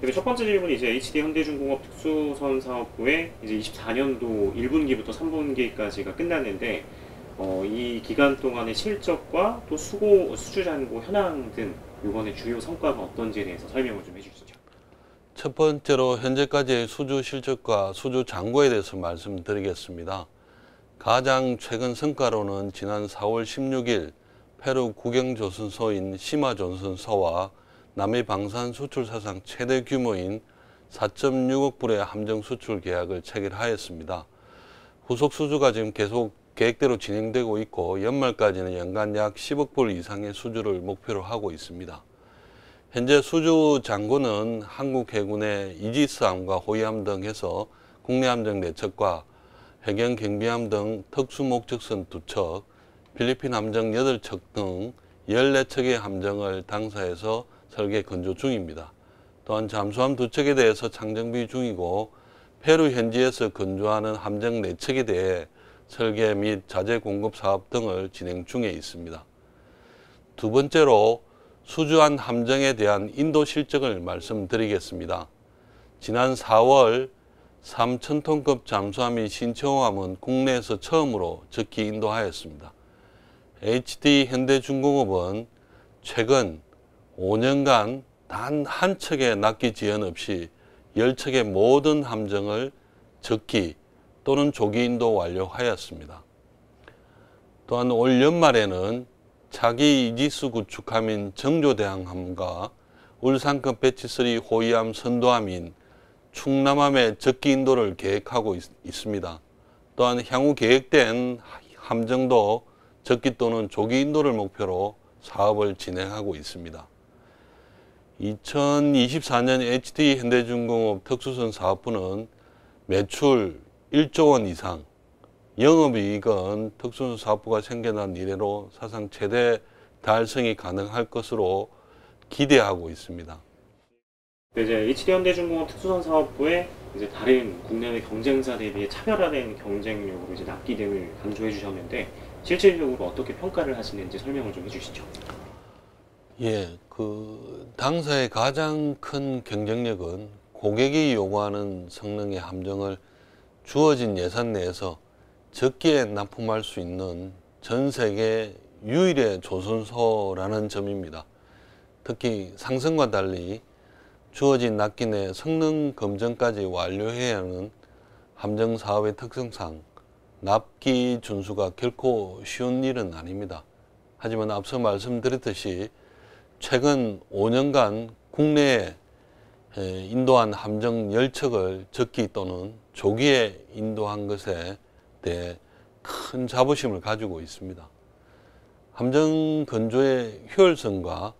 근데 첫 번째 질문이 이제 HD 현대중공업 특수선 사업부의 이제 24년도 1분기부터 3분기까지가 끝났는데 이 기간 동안의 실적과 또 수주 잔고 현황 등 이번에 주요 성과가 어떤지에 대해서 설명을 좀 해주시죠. 첫 번째로 현재까지의 수주 실적과 수주 잔고에 대해서 말씀드리겠습니다. 가장 최근 성과로는 지난 4월 16일 페루 국영조선소인 시마조선소와 남미 방산 수출 사상 최대 규모인 4.6억 불의 함정 수출 계약을 체결하였습니다. 후속 수주가 지금 계속 계획대로 진행되고 있고 연말까지는 연간 약 10억 불 이상의 수주를 목표로 하고 있습니다. 현재 수주 잔고는 한국 해군의 이지스함과 호위함 등 해서 국내 함정 4척과 해경 경비함 등 특수 목적선 2척, 필리핀 함정 8척 등 14척의 함정을 당사에서 설계 건조 중입니다. 또한 잠수함 2척에 대해서 창정비 중이고 페루 현지에서 건조하는 함정 4척에 대해 설계 및 자재 공급 사업 등을 진행 중에 있습니다. 두 번째로 수주한 함정에 대한 인도 실적을 말씀드리겠습니다. 지난 4월 3,000톤급 잠수함인 신청호함은 국내에서 처음으로 적기 인도하였습니다. HD 현대중공업은 최근 5년간 단 한 척의 납기 지연 없이 10척의 모든 함정을 적기 또는 조기 인도 완료하였습니다. 또한 올 연말에는 차기 이지스 구축함인 정조대왕함과 울산급 배치3 호위함 선도함인 충남함의 적기 인도를 계획하고 있습니다. 또한 향후 계획된 함정도 적기 또는 조기 인도를 목표로 사업을 진행하고 있습니다. 2024년 HD 현대중공업 특수선 사업부는 매출 1조 원 이상, 영업이익은 특수선 사업부가 생겨난 이래로 사상 최대 달성이 가능할 것으로 기대하고 있습니다. 이제 HD 현대중공업 특수선 사업부의 이제 다른 국내외 경쟁사 대비해 차별화된 경쟁력으로 이제 납기 등을 강조해 주셨는데 실질적으로 어떻게 평가를 하시는지 설명을 좀 해주시죠. 당사의 가장 큰 경쟁력은 고객이 요구하는 성능의 함정을 주어진 예산 내에서 적기에 납품할 수 있는 전 세계 유일의 조선소라는 점입니다. 특히 상선과 달리 주어진 납기 내 성능 검증까지 완료해야 하는 함정 사업의 특성상 납기 준수가 결코 쉬운 일은 아닙니다. 하지만 앞서 말씀드렸듯이 최근 5년간 국내에 인도한 함정 10척을 적기 또는 조기에 인도한 것에 대해 큰 자부심을 가지고 있습니다. 함정 건조의 효율성과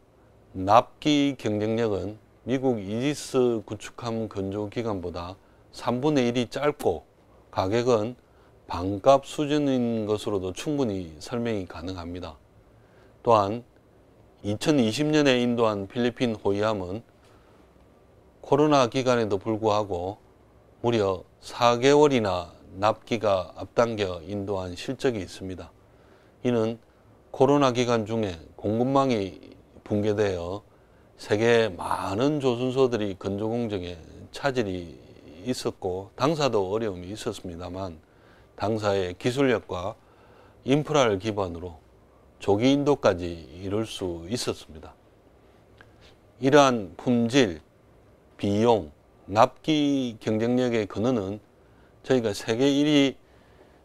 납기 경쟁력은 미국 이지스 구축함 건조 기간보다 3분의 1이 짧고 가격은 반값 수준인 것으로도 충분히 설명이 가능합니다. 또한 2020년에 인도한 필리핀 호위함은 코로나 기간에도 불구하고 무려 4개월이나 납기가 앞당겨 인도한 실적이 있습니다. 이는 코로나 기간 중에 공급망이 붕괴되어 세계 많은 조선소들이 건조 공정에 차질이 있었고 당사도 어려움이 있었습니다만 당사의 기술력과 인프라를 기반으로 조기 인도까지 이룰 수 있었습니다. 이러한 품질, 비용, 납기 경쟁력의 근원은 저희가 세계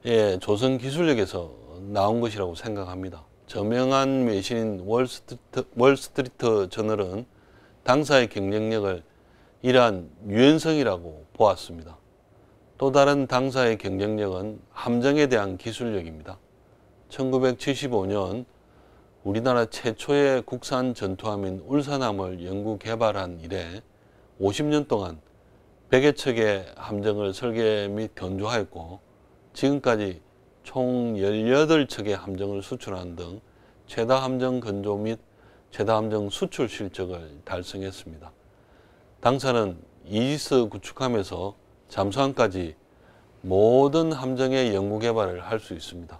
1위의 조선 기술력에서 나온 것이라고 생각합니다. 저명한 외신인 월스트리트 저널은 당사의 경쟁력을 이러한 유연성이라고 보았습니다. 또 다른 당사의 경쟁력은 함정에 대한 기술력입니다. 1975년 우리나라 최초의 국산 전투함인 울산함을 연구 개발한 이래 50년 동안 100여 척의 함정을 설계 및 건조하였고 지금까지 총 18척의 함정을 수출하는 등 최다 함정 건조 및 최다 함정 수출 실적을 달성했습니다. 당사는 이지스 구축함에서 잠수함까지 모든 함정의 연구 개발을 할 수 있습니다.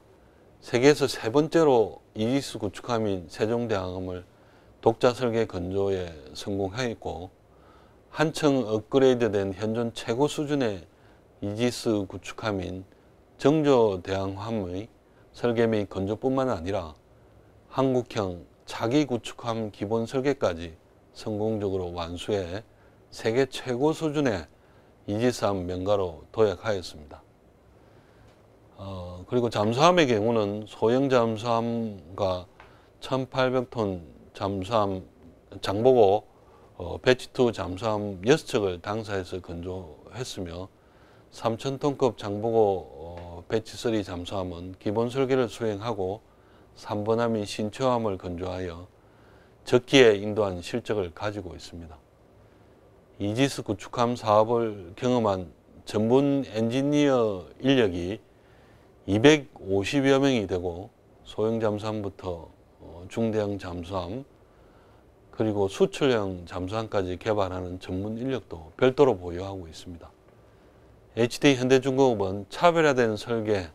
세계에서 세 번째로 이지스 구축함인 세종대왕함을 독자 설계 건조에 성공하였고 한층 업그레이드된 현존 최고 수준의 이지스 구축함인 정조대왕함의 설계 및 건조뿐만 아니라 한국형 차기 구축함 기본 설계까지 성공적으로 완수해 세계 최고 수준의 이지스함 명가로 도약하였습니다. 그리고 잠수함의 경우는 소형 잠수함과 1800톤 잠수함 장보고 배치2 잠수함 6척을 당사에서 건조했으며 3000톤급 장보고 배치3 잠수함은 기본 설계를 수행하고 3번함인 신초함을 건조하여 적기에 인도한 실적을 가지고 있습니다. 이지스 구축함 사업을 경험한 전문 엔지니어 인력이 250여 명이 되고 소형 잠수함부터 중대형 잠수함 그리고 수출형 잠수함까지 개발하는 전문 인력도 별도로 보유하고 있습니다. HD 현대중공업은 차별화된 설계,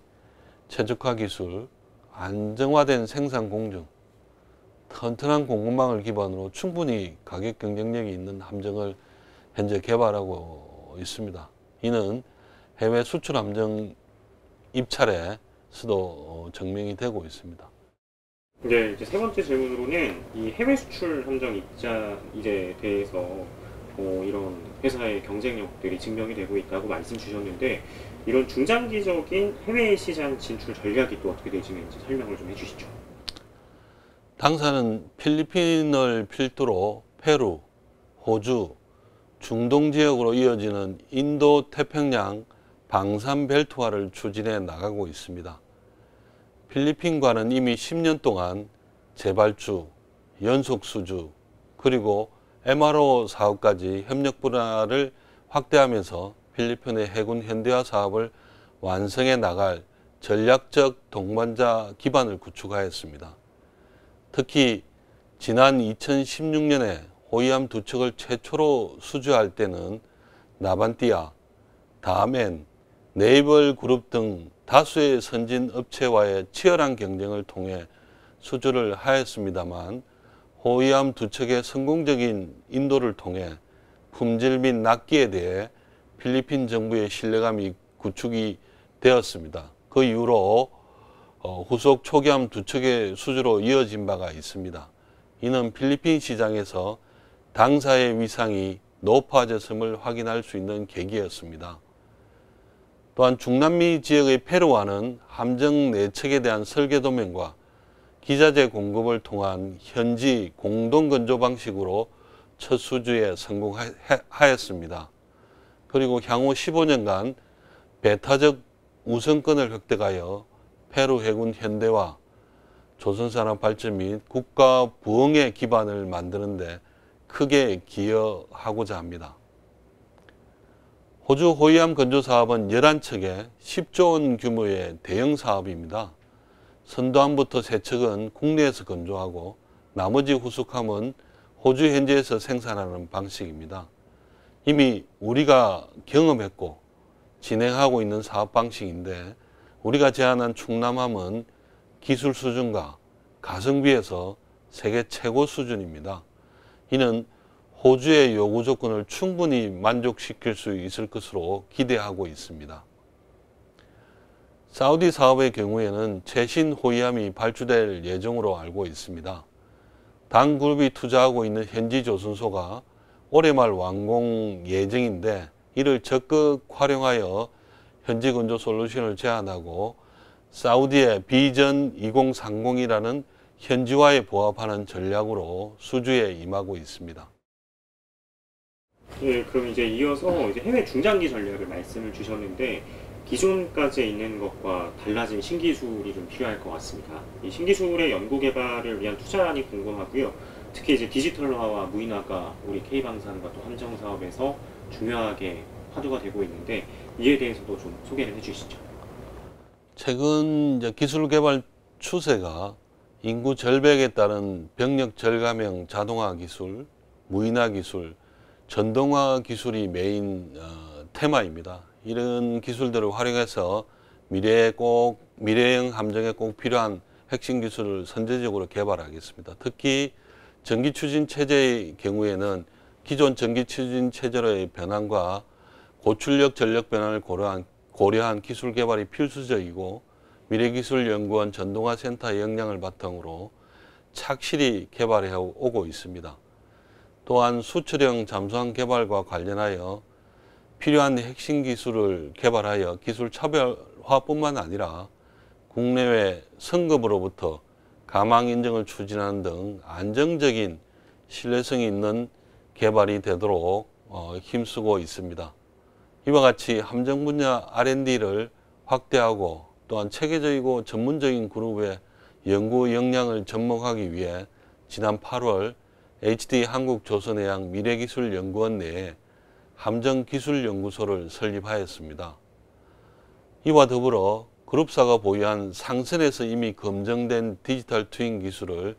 최적화 기술, 안정화된 생산 공정, 튼튼한 공급망을 기반으로 충분히 가격 경쟁력이 있는 함정을 현재 개발하고 있습니다. 이는 해외 수출 함정 입찰에서도 증명이 되고 있습니다. 네, 이제 세 번째 질문으로는 이 해외 수출 함정 입자에 대해서 이런 회사의 경쟁력들이 증명이 되고 있다고 말씀 주셨는데, 이런 중장기적인 해외 시장 진출 전략이 또 어떻게 되시는지 설명을 좀 해주시죠. 당사는 필리핀을 필두로 페루, 호주, 중동 지역으로 이어지는 인도 태평양 방산 벨트화를 추진해 나가고 있습니다. 필리핀과는 이미 10년 동안 재발주, 연속수주, 그리고 MRO 사업까지 협력 분야를 확대하면서 필리핀의 해군 현대화 사업을 완성해 나갈 전략적 동반자 기반을 구축하였습니다. 특히 지난 2016년에 호위함 2척을 최초로 수주할 때는 나반띠아, 다멘, 네이벌 그룹 등 다수의 선진 업체와의 치열한 경쟁을 통해 수주를 하였습니다만, 호위함 2척의 성공적인 인도를 통해 품질 및 납기에 대해 필리핀 정부의 신뢰감이 구축이 되었습니다. 그 이후로 후속 초기함 2척의 수주로 이어진 바가 있습니다. 이는 필리핀 시장에서 당사의 위상이 높아졌음을 확인할 수 있는 계기였습니다. 또한 중남미 지역의 페루와는 함정 4척에 대한 설계 도면과 기자재 공급을 통한 현지 공동건조 방식으로 첫 수주에 성공하였습니다. 그리고 향후 15년간 배타적 우선권을 획득하여 페루 해군 현대화, 조선산업 발전 및 국가 부흥의 기반을 만드는 데 크게 기여하고자 합니다. 호주 호위함 건조 사업은 11척의 10조 원 규모의 대형 사업입니다. 선도함부터 3척은 국내에서 건조하고 나머지 후속함은 호주 현지에서 생산하는 방식입니다. 이미 우리가 경험했고 진행하고 있는 사업 방식인데, 우리가 제안한 충남함은 기술 수준과 가성비에서 세계 최고 수준입니다. 이는 호주의 요구 조건을 충분히 만족시킬 수 있을 것으로 기대하고 있습니다. 사우디 사업의 경우에는 최신 호위함이 발주될 예정으로 알고 있습니다. 당그룹이 투자하고 있는 현지 조선소가 올해 말 완공 예정인데, 이를 적극 활용하여 현지 건조 솔루션을 제안하고 사우디의 비전 2030이라는 현지화에 부합하는 전략으로 수주에 임하고 있습니다. 예, 그럼 이제 이어서 이제 해외 중장기 전략을 말씀을 주셨는데, 기존까지 있는 것과 달라진 신기술이 좀 필요할 것 같습니다. 이 신기술의 연구 개발을 위한 투자안이 궁금하고요. 특히 이제 디지털화와 무인화가 우리 K방산과 또 함정 사업에서 중요하게 화두가 되고 있는데, 이에 대해서도 좀 소개를 해주시죠. 최근 기술 개발 추세가 인구 절벽에 따른 병력 절감형 자동화 기술, 무인화 기술, 전동화 기술이 메인 테마입니다. 이런 기술들을 활용해서 미래형 함정에 꼭 필요한 핵심 기술을 선제적으로 개발하겠습니다. 특히 전기 추진 체제의 경우에는 기존 전기 추진 체제로의 변환과 고출력 전력 변환을 고려한 기술 개발이 필수적이고, 미래기술연구원 전동화센터의 역량을 바탕으로 착실히 개발해 오고 있습니다. 또한 수출형 잠수함 개발과 관련하여 필요한 핵심 기술을 개발하여 기술 차별화뿐만 아니라 국내외 성급으로부터 가망 인증을 추진하는 등 안정적인 신뢰성이 있는 개발이 되도록 힘쓰고 있습니다. 이와 같이 함정 분야 R&D를 확대하고 또한 체계적이고 전문적인 그룹의 연구 역량을 접목하기 위해 지난 8월 HD 한국조선해양 미래기술연구원 내에 함정기술연구소를 설립하였습니다. 이와 더불어 그룹사가 보유한 상선에서 이미 검증된 디지털 트윈 기술을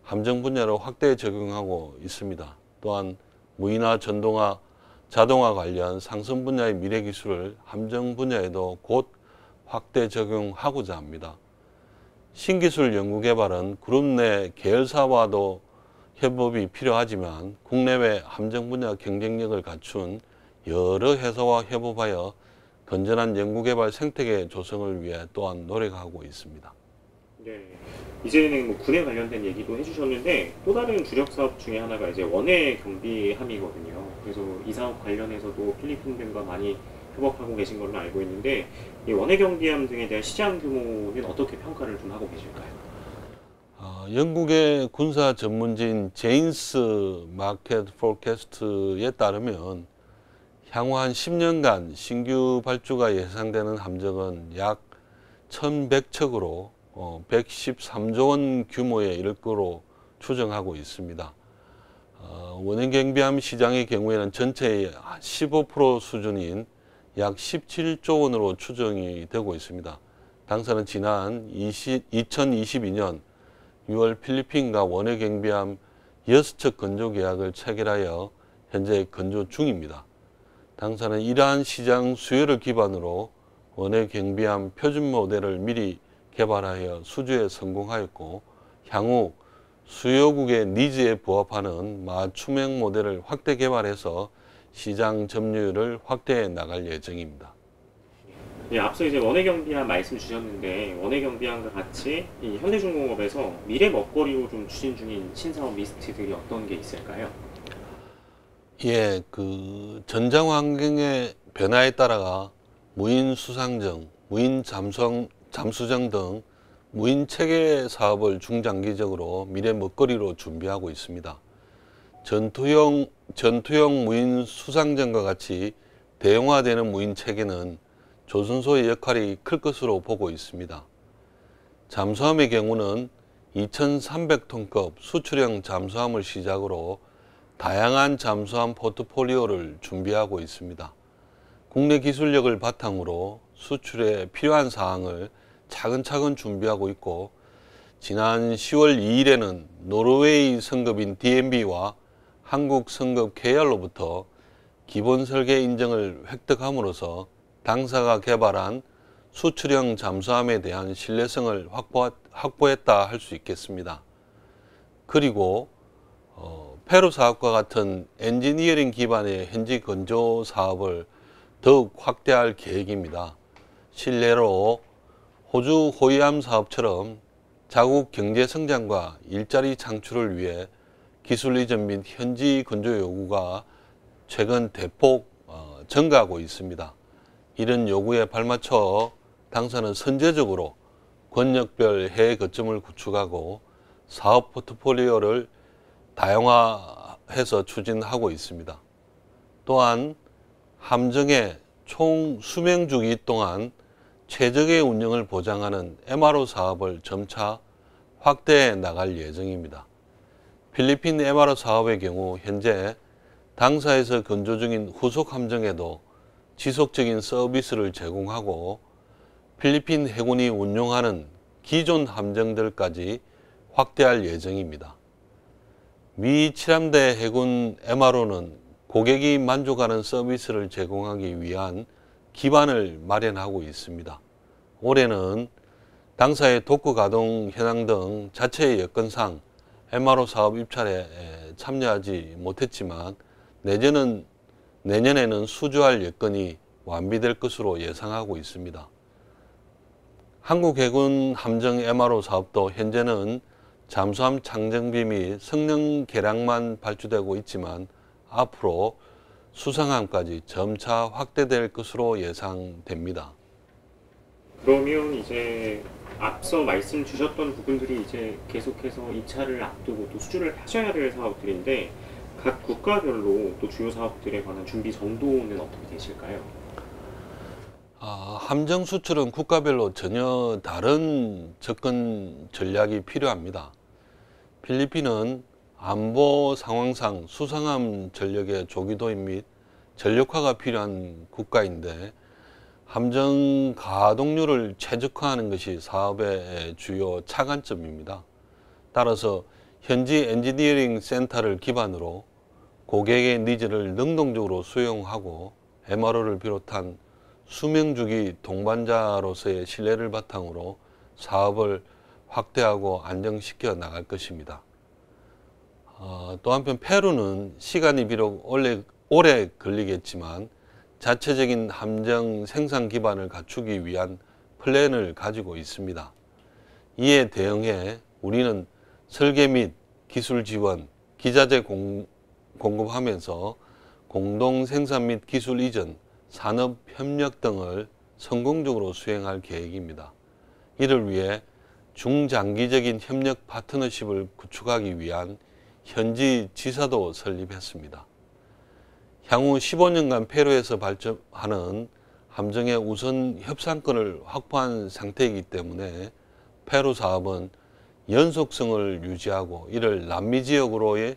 함정 분야로 확대 적용하고 있습니다. 또한 무인화, 전동화, 자동화 관련 상선 분야의 미래 기술을 함정 분야에도 곧 확대 적용하고자 합니다. 신기술 연구 개발은 그룹 내 계열사와도 협업이 필요하지만 국내외 함정 분야 경쟁력을 갖춘 여러 회사와 협업하여 건전한 연구개발 생태계 조성을 위해 또한 노력하고 있습니다. 네, 이제는 뭐 군에 관련된 얘기도 해주셨는데 또 다른 주력 사업 중에 하나가 이제 원해 경비함이거든요. 그래서 이 사업 관련해서도 필리핀 등과 많이 협업하고 계신 걸로 알고 있는데 이 원해 경비함 등에 대한 시장 규모는 어떻게 평가를 좀 하고 계실까요? 영국의 군사 전문지인 제인스 마켓 포캐스트에 따르면 향후 한 10년간 신규 발주가 예상되는 함정은 약 1100척으로 113조 원 규모에 이를 거로 추정하고 있습니다. 원형 경비함 시장의 경우에는 전체의 15% 수준인 약 17조 원으로 추정이 되고 있습니다. 당사는 지난 2022년 6월 필리핀과 원형 경비함 6척 건조 계약을 체결하여 현재 건조 중입니다. 당사는 이러한 시장 수요를 기반으로 원해 경비함 표준 모델을 미리 개발하여 수주에 성공하였고, 향후 수요국의 니즈에 부합하는 맞춤형 모델을 확대 개발해서 시장 점유율을 확대해 나갈 예정입니다. 네, 앞서 이제 원해 경비함 말씀 주셨는데 원해 경비함과 같이 이 현대중공업에서 미래 먹거리로 좀 추진 중인 신사업 리스트들이 어떤 게 있을까요? 예, 전장 환경의 변화에 따라 무인 수상정, 무인 잠수정 등 무인 체계 사업을 중장기적으로 미래 먹거리로 준비하고 있습니다. 전투형 무인 수상정과 같이 대형화되는 무인 체계는 조선소의 역할이 클 것으로 보고 있습니다. 잠수함의 경우는 2300톤급 수출형 잠수함을 시작으로 다양한 잠수함 포트폴리오를 준비하고 있습니다. 국내 기술력을 바탕으로 수출에 필요한 사항을 차근차근 준비하고 있고, 지난 10월 2일에는 노르웨이 성급인 DNB와 한국 성급 KR로부터 기본 설계 인정을 획득함으로써 당사가 개발한 수출형 잠수함에 대한 신뢰성을 확보했다 할 수 있겠습니다. 그리고 페루 사업과 같은 엔지니어링 기반의 현지 건조 사업을 더욱 확대할 계획입니다. 실례로 호주 호위함 사업처럼 자국 경제 성장과 일자리 창출을 위해 기술 이전 및 현지 건조 요구가 최근 대폭 증가하고 있습니다. 이런 요구에 발맞춰 당사는 선제적으로 권역별 해외 거점을 구축하고 사업 포트폴리오를 다양화해서 추진하고 있습니다. 또한 함정의 총 수명 주기 동안 최적의 운영을 보장하는 MRO 사업을 점차 확대해 나갈 예정입니다. 필리핀 MRO 사업의 경우 현재 당사에서 건조 중인 후속 함정에도 지속적인 서비스를 제공하고 필리핀 해군이 운용하는 기존 함정들까지 확대할 예정입니다. 미 7함대 해군 MRO는 고객이 만족하는 서비스를 제공하기 위한 기반을 마련하고 있습니다. 올해는 당사의 독거 가동 현황 등 자체의 여건상 MRO 사업 입찰에 참여하지 못했지만 내년에는 수주할 여건이 완비될 것으로 예상하고 있습니다. 한국해군 함정 MRO 사업도 현재는 잠수함 장정비 및 성능 개량만 발주되고 있지만 앞으로 수상함까지 점차 확대될 것으로 예상됩니다. 그러면 이제 앞서 말씀 주셨던 부분들이 이제 계속해서 입찰을 앞두고 또 수주를 하셔야 될 사업들인데 각 국가별로 또 주요 사업들에 관한 준비 정도는 어떻게 되실까요? 함정 수출은 국가별로 전혀 다른 접근 전략이 필요합니다. 필리핀은 안보 상황상 수상함 전력의 조기 도입 및 전력화가 필요한 국가인데 함정 가동률을 최적화하는 것이 사업의 주요 차관점입니다. 따라서 현지 엔지니어링 센터를 기반으로 고객의 니즈를 능동적으로 수용하고 MRO를 비롯한 수명주기 동반자로서의 신뢰를 바탕으로 사업을 확대하고 안정시켜 나갈 것입니다. 또 한편 페루는 시간이 비록 오래 걸리겠지만 자체적인 함정 생산 기반을 갖추기 위한 플랜을 가지고 있습니다. 이에 대응해 우리는 설계 및 기술 지원, 기자재 공급하면서 공동 생산 및 기술 이전, 산업 협력 등을 성공적으로 수행할 계획입니다. 이를 위해 중장기적인 협력 파트너십을 구축하기 위한 현지 지사도 설립했습니다. 향후 15년간 페루에서 발전하는 함정의 우선 협상권을 확보한 상태이기 때문에 페루 사업은 연속성을 유지하고 이를 남미 지역으로의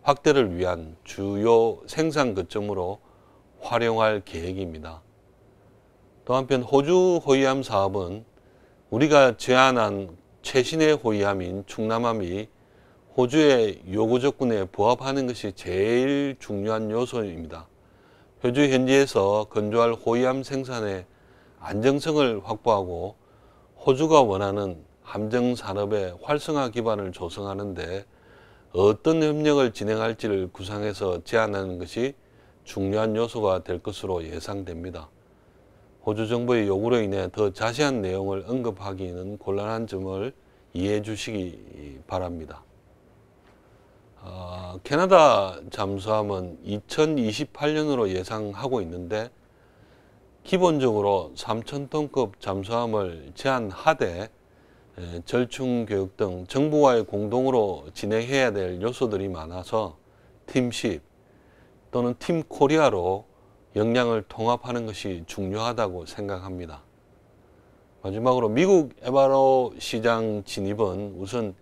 확대를 위한 주요 생산 거점으로 활용할 계획입니다. 또 한편 호주 호위함 사업은 우리가 제안한 최신의 호위함인 충남함이 호주의 요구 조건에 부합하는 것이 제일 중요한 요소입니다. 호주 현지에서 건조할 호위함 생산의 안정성을 확보하고 호주가 원하는 함정 산업의 활성화 기반을 조성하는 데 어떤 협력을 진행할지를 구상해서 제안하는 것이 중요한 요소가 될 것으로 예상됩니다. 호주 정부의 요구로 인해 더 자세한 내용을 언급하기는 곤란한 점을 이해해 주시기 바랍니다. 캐나다 잠수함은 2028년으로 예상하고 있는데 기본적으로 3,000톤급 잠수함을 제한하되 절충 교육 등 정부와의 공동으로 진행해야 될 요소들이 많아서 팀 10 또는 팀 코리아로 역량을 통합하는 것이 중요하다고 생각합니다. 마지막으로 미국 MRO 시장 진입은 우선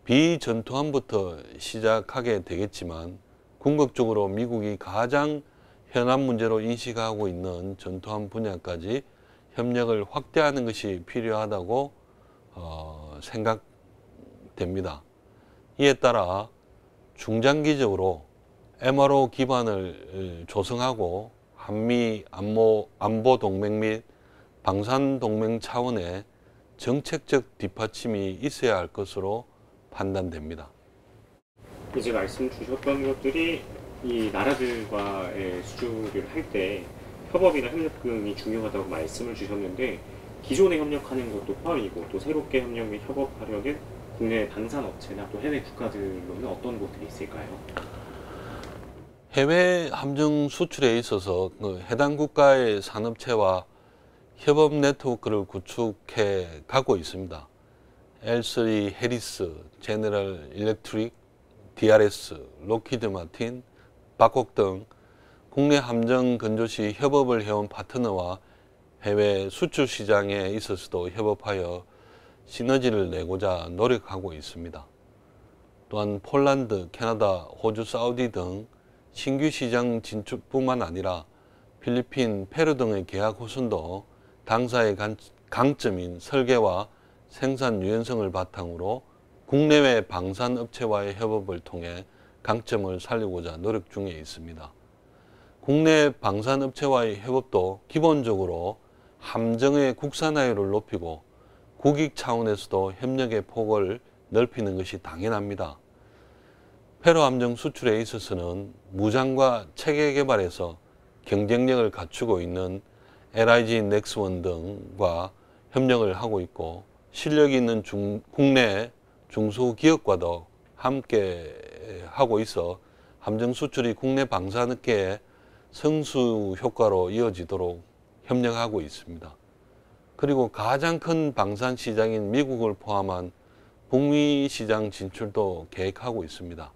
비전투함부터 시작하게 되겠지만 궁극적으로 미국이 가장 현안 문제로 인식하고 있는 전투함 분야까지 협력을 확대하는 것이 필요하다고 생각됩니다. 이에 따라 중장기적으로 MRO 기반을 조성하고 한미 안보 동맹 및 방산 동맹 차원의 정책적 뒷받침이 있어야 할 것으로 판단됩니다. 이제 말씀 주셨던 것들이 이 나라들과의 수주를 할 때 협업이나 협력 등이 중요하다고 말씀을 주셨는데 기존에 협력하는 것도 포함이고 또 새롭게 협력 및 협업하려는 국내 방산업체나 또 해외 국가들로는 어떤 곳들이 있을까요? 해외 함정 수출에 있어서 해당 국가의 산업체와 협업 네트워크를 구축해 가고 있습니다. L3 해리스, 제너럴 일렉트릭, DRS, 로키드 마틴, 박곡 등 국내 함정 건조 시 협업을 해온 파트너와 해외 수출 시장에 있어서도 협업하여 시너지를 내고자 노력하고 있습니다. 또한 폴란드, 캐나다, 호주, 사우디 등 신규 시장 진출뿐만 아니라 필리핀, 페루 등의 계약 호선도 당사의 강점인 설계와 생산 유연성을 바탕으로 국내외 방산업체와의 협업을 통해 강점을 살리고자 노력 중에 있습니다. 국내 방산업체와의 협업도 기본적으로 함정의 국산화율을 높이고 국익 차원에서도 협력의 폭을 넓히는 것이 당연합니다. 페루 함정 수출에 있어서는 무장과 체계 개발에서 경쟁력을 갖추고 있는 LIG 넥스원 등과 협력을 하고 있고, 실력이 있는 국내 중소기업과도 함께 하고 있어 함정 수출이 국내 방산업계의 성수 효과로 이어지도록 협력하고 있습니다. 그리고 가장 큰 방산 시장인 미국을 포함한 북미 시장 진출도 계획하고 있습니다.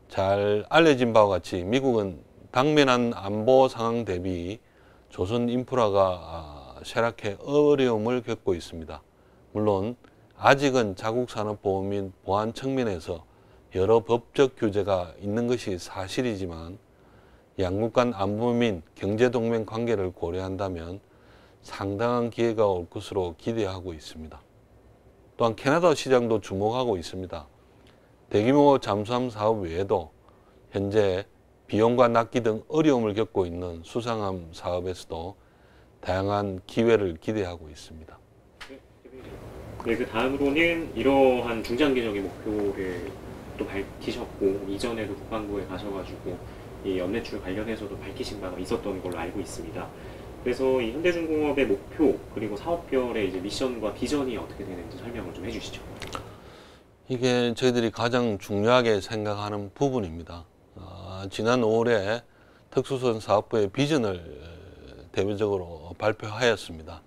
잘 알려진 바와 같이 미국은 당면한 안보 상황 대비 조선 인프라가 쇠락해 어려움을 겪고 있습니다. 물론 아직은 자국 산업 보호 및 보안 측면에서 여러 법적 규제가 있는 것이 사실이지만, 양국 간 안보 및 경제 동맹 관계를 고려한다면 상당한 기회가 올 것으로 기대하고 있습니다. 또한 캐나다 시장도 주목하고 있습니다. 대규모 잠수함 사업 외에도 현재 비용과 납기 등 어려움을 겪고 있는 수상함 사업에서도 다양한 기회를 기대하고 있습니다. 네, 그 다음으로는 이러한 중장기적인 목표를 또 밝히셨고, 이전에도 국방부에 가셔가지고 이 연매출 관련해서도 밝히신 바가 있었던 걸로 알고 있습니다. 그래서 이 현대중공업의 목표 그리고 사업별의 이제 미션과 비전이 어떻게 되는지 설명을 좀 해주시죠. 이게 저희들이 가장 중요하게 생각하는 부분입니다. 지난 5월에 특수선 사업부의 비전을 대외적으로 발표하였습니다.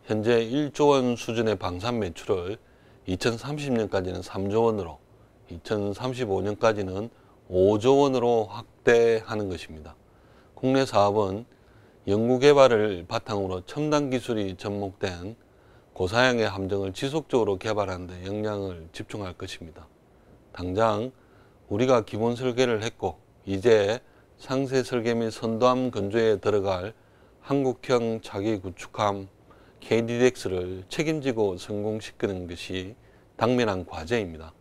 현재 1조 원 수준의 방산 매출을 2030년까지는 3조 원으로, 2035년까지는 5조 원으로 확대하는 것입니다. 국내 사업은 연구개발을 바탕으로 첨단 기술이 접목된 고사양의 함정을 지속적으로 개발하는 데 역량을 집중할 것입니다. 당장 우리가 기본 설계를 했고 이제 상세 설계 및 선도함 건조에 들어갈 한국형 차기 구축함 KDDX를 책임지고 성공시키는 것이 당면한 과제입니다.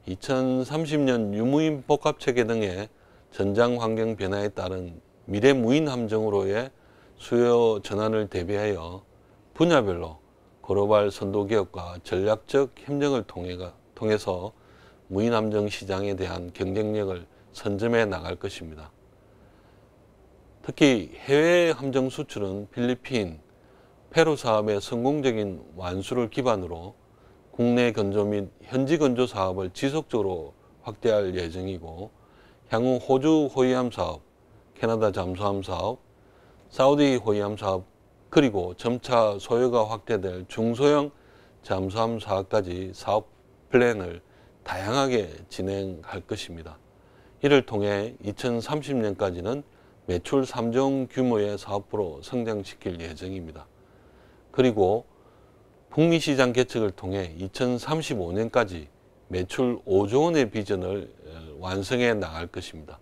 2030년 유무인 복합체계 등의 전장 환경 변화에 따른 미래 무인 함정으로의 수요 전환을 대비하여 분야별로 글로벌 선도 기업과 전략적 협력을 통해서 무인 함정 시장에 대한 경쟁력을 선점해 나갈 것입니다. 특히 해외 함정 수출은 필리핀, 페루 사업의 성공적인 완수를 기반으로 국내 건조 및 현지 건조 사업을 지속적으로 확대할 예정이고, 향후 호주 호위함 사업, 캐나다 잠수함 사업, 사우디 호위함 사업, 그리고 점차 소요가 확대될 중소형 잠수함 사업까지 사업 플랜을 다양하게 진행할 것입니다. 이를 통해 2030년까지는 매출 3조 원 규모의 사업부로 성장시킬 예정입니다. 그리고 북미 시장 개척을 통해 2035년까지 매출 5조 원의 비전을 완성해 나갈 것입니다.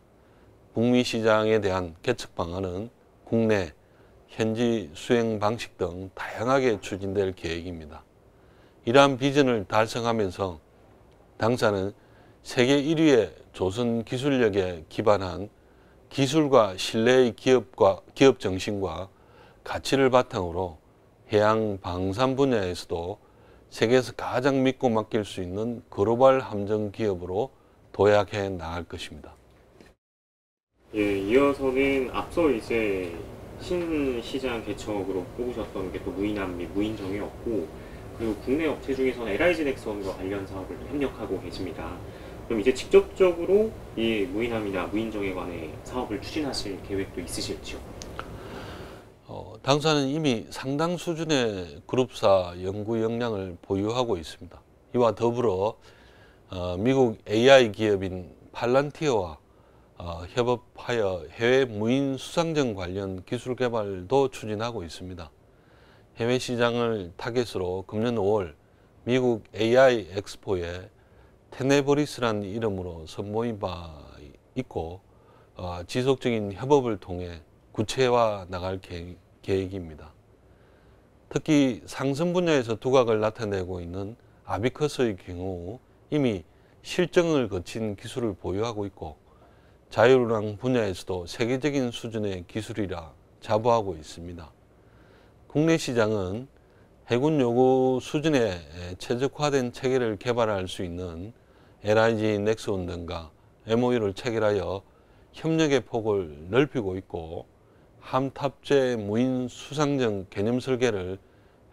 북미 시장에 대한 개척 방안은 국내, 현지 수행 방식 등 다양하게 추진될 계획입니다. 이러한 비전을 달성하면서 당사는 세계 1위의 조선 기술력에 기반한 기술과 신뢰의 기업 정신과 가치를 바탕으로 해양 방산 분야에서도 세계에서 가장 믿고 맡길 수 있는 글로벌 함정 기업으로 도약해 나갈 것입니다. 예, 이어서는 앞서 이제 신시장 개척으로 꼽으셨던 게 또 무인함 및 무인정이었고, 그리고 국내 업체 중에서는 LIG 넥스원과 관련 사업을 협력하고 계십니다. 그럼 이제 직접적으로 이 무인함이나 무인정에 관해 사업을 추진하실 계획도 있으실지요? 당사는 이미 상당 수준의 그룹사 연구 역량을 보유하고 있습니다. 이와 더불어 미국 AI 기업인 팔란티어와 협업하여 해외 무인 수상정 관련 기술 개발도 추진하고 있습니다. 해외 시장을 타겟으로 금년 5월 미국 AI 엑스포에 테네버리스라는 이름으로 선보인 바 있고, 지속적인 협업을 통해 구체화 나갈 계획입니다. 특히 상승 분야에서 두각을 나타내고 있는 아비커스의 경우 이미 실증을 거친 기술을 보유하고 있고, 자율운항 분야에서도 세계적인 수준의 기술이라 자부하고 있습니다. 국내 시장은 해군 요구 수준의 최적화된 체계를 개발할 수 있는 LIG 넥스온 등과 MOU를 체결하여 협력의 폭을 넓히고 있고, 함탑재 무인 수상정 개념 설계를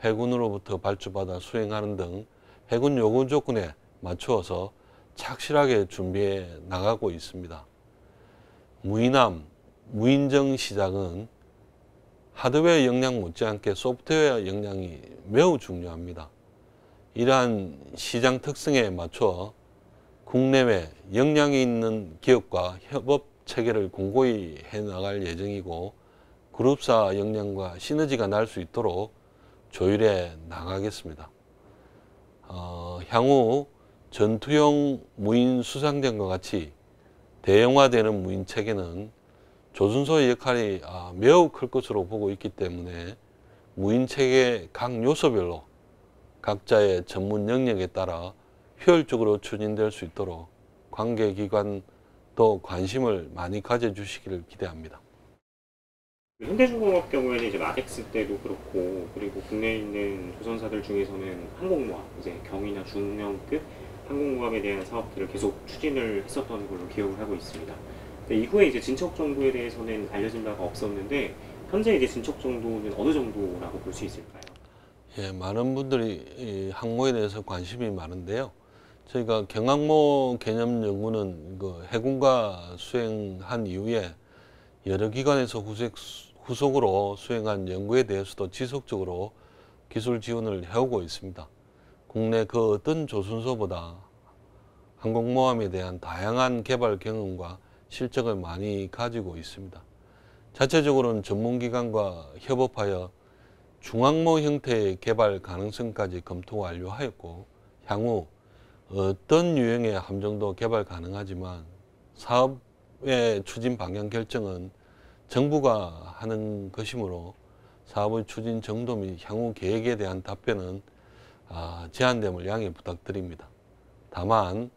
해군으로부터 발주받아 수행하는 등 해군 요구 조건에 맞추어서 착실하게 준비해 나가고 있습니다. 무인함, 무인정 시장은 하드웨어 역량 못지않게 소프트웨어 역량이 매우 중요합니다. 이러한 시장 특성에 맞춰 국내외 역량이 있는 기업과 협업 체계를 공고히 해나갈 예정이고, 그룹사 역량과 시너지가 날 수 있도록 조율해 나가겠습니다. 향후 전투용 무인 수상정과 같이 대형화되는 무인 체계는 조준소의 역할이 매우 클 것으로 보고 있기 때문에 무인 체계 각 요소별로 각자의 전문 영역에 따라 효율적으로 추진될 수 있도록 관계기관도 관심을 많이 가져주시기를 기대합니다. 현대중공업 경우에는 이제 마덱스 때도 그렇고, 그리고 국내에 있는 조선사들 중에서는 항공모함, 이제 경이나 중형급 항공모함에 대한 사업들을 계속 추진을 했었던 걸로 기억을 하고 있습니다. 근데 이후에 이제 진척 정도에 대해서는 알려진 바가 없었는데, 현재 이제 진척 정도는 어느 정도라고 볼 수 있을까요? 예, 많은 분들이 이 항모에 대해서 관심이 많은데요. 저희가 경항모 개념 연구는 그 해군과 수행한 이후에 여러 기관에서 후속으로 수행한 연구에 대해서도 지속적으로 기술 지원을 해오고 있습니다. 국내 그 어떤 조선소보다 항공모함에 대한 다양한 개발 경험과 실적을 많이 가지고 있습니다. 자체적으로는 전문기관과 협업하여 중항모 형태의 개발 가능성까지 검토 완료하였고, 향후 어떤 유형의 함정도 개발 가능하지만 사업의 추진 방향 결정은 정부가 하는 것이므로 사업의 추진 정도 및 향후 계획에 대한 답변은 제한됨을 양해 부탁드립니다. 다만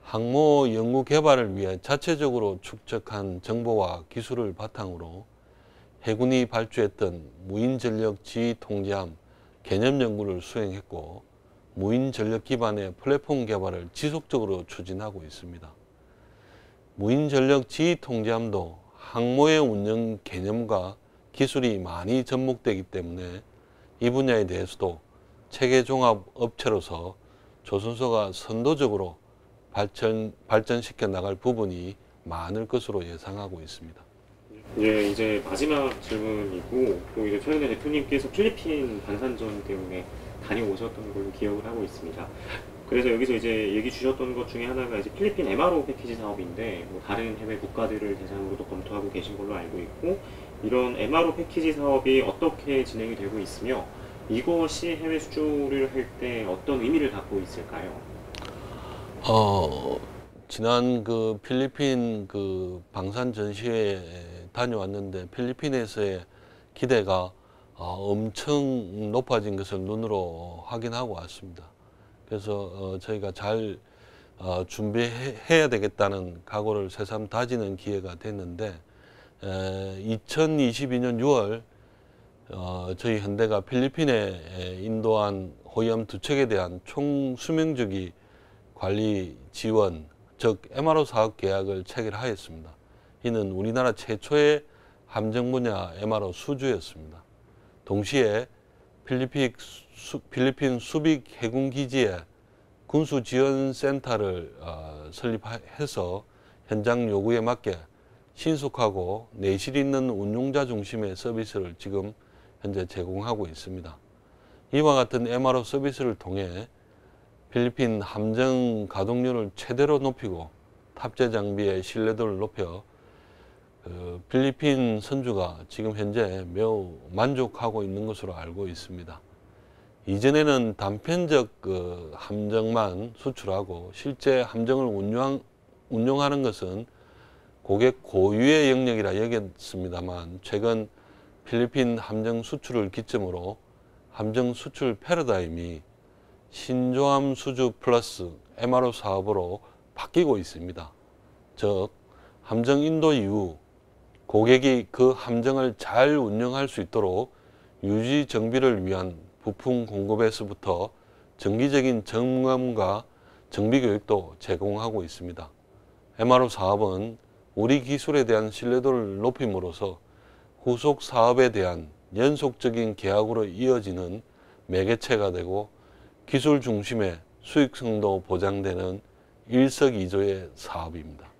항모 연구 개발을 위해 자체적으로 축적한 정보와 기술을 바탕으로 해군이 발주했던 무인전력 지휘 통제함 개념 연구를 수행했고, 무인전력 기반의 플랫폼 개발을 지속적으로 추진하고 있습니다. 무인전력 지휘 통제함도 항모의 운영 개념과 기술이 많이 접목되기 때문에 이 분야에 대해서도 체계 종합 업체로서 조선소가 선도적으로 발전시켜 나갈 부분이 많을 것으로 예상하고 있습니다. 예, 이제 마지막 질문이고, 또 이제 최근에 대표님께서 필리핀 방산전 때문에 다녀오셨던 걸로 기억을 하고 있습니다. 그래서 여기서 이제 얘기 주셨던 것 중에 하나가 이제 필리핀 MRO 패키지 사업인데, 뭐 다른 해외 국가들을 대상으로도 검토하고 계신 걸로 알고 있고, 이런 MRO 패키지 사업이 어떻게 진행이 되고 있으며, 이것이 해외 수주를 할 때 어떤 의미를 갖고 있을까요? 지난 그 필리핀 그 방산 전시회에 다녀왔는데, 필리핀에서의 기대가 엄청 높아진 것을 눈으로 확인하고 왔습니다. 그래서 저희가 잘 준비해야 되겠다는 각오를 새삼 다지는 기회가 됐는데, 2022년 6월 저희 현대가 필리핀에 인도한 호위함 2척에 대한 총 수명주기 관리 지원, 즉 MRO 사업 계약을 체결하였습니다. 이는 우리나라 최초의 함정 분야 MRO 수주였습니다. 동시에 필리핀 수빅 해군기지에 군수지원센터를 설립해서 현장 요구에 맞게 신속하고 내실 있는 운용자 중심의 서비스를 지금 현재 제공하고 있습니다. 이와 같은 MRO 서비스를 통해 필리핀 함정 가동률을 최대로 높이고 탑재 장비의 신뢰도를 높여 필리핀 선주가 지금 현재 매우 만족하고 있는 것으로 알고 있습니다. 이전에는 단편적 함정만 수출하고 실제 함정을 운용하는 것은 고객 고유의 영역이라 여겼습니다만, 최근 필리핀 함정 수출을 기점으로 함정 수출 패러다임이 신조함 수주 플러스 MRO 사업으로 바뀌고 있습니다. 즉, 함정 인도 이후 고객이 그 함정을 잘 운영할 수 있도록 유지 정비를 위한 부품 공급에서부터 정기적인 점검과 정비 교육도 제공하고 있습니다. MRO 사업은 우리 기술에 대한 신뢰도를 높임으로써 후속 사업에 대한 연속적인 계약으로 이어지는 매개체가 되고 기술 중심의 수익성도 보장되는 일석이조의 사업입니다.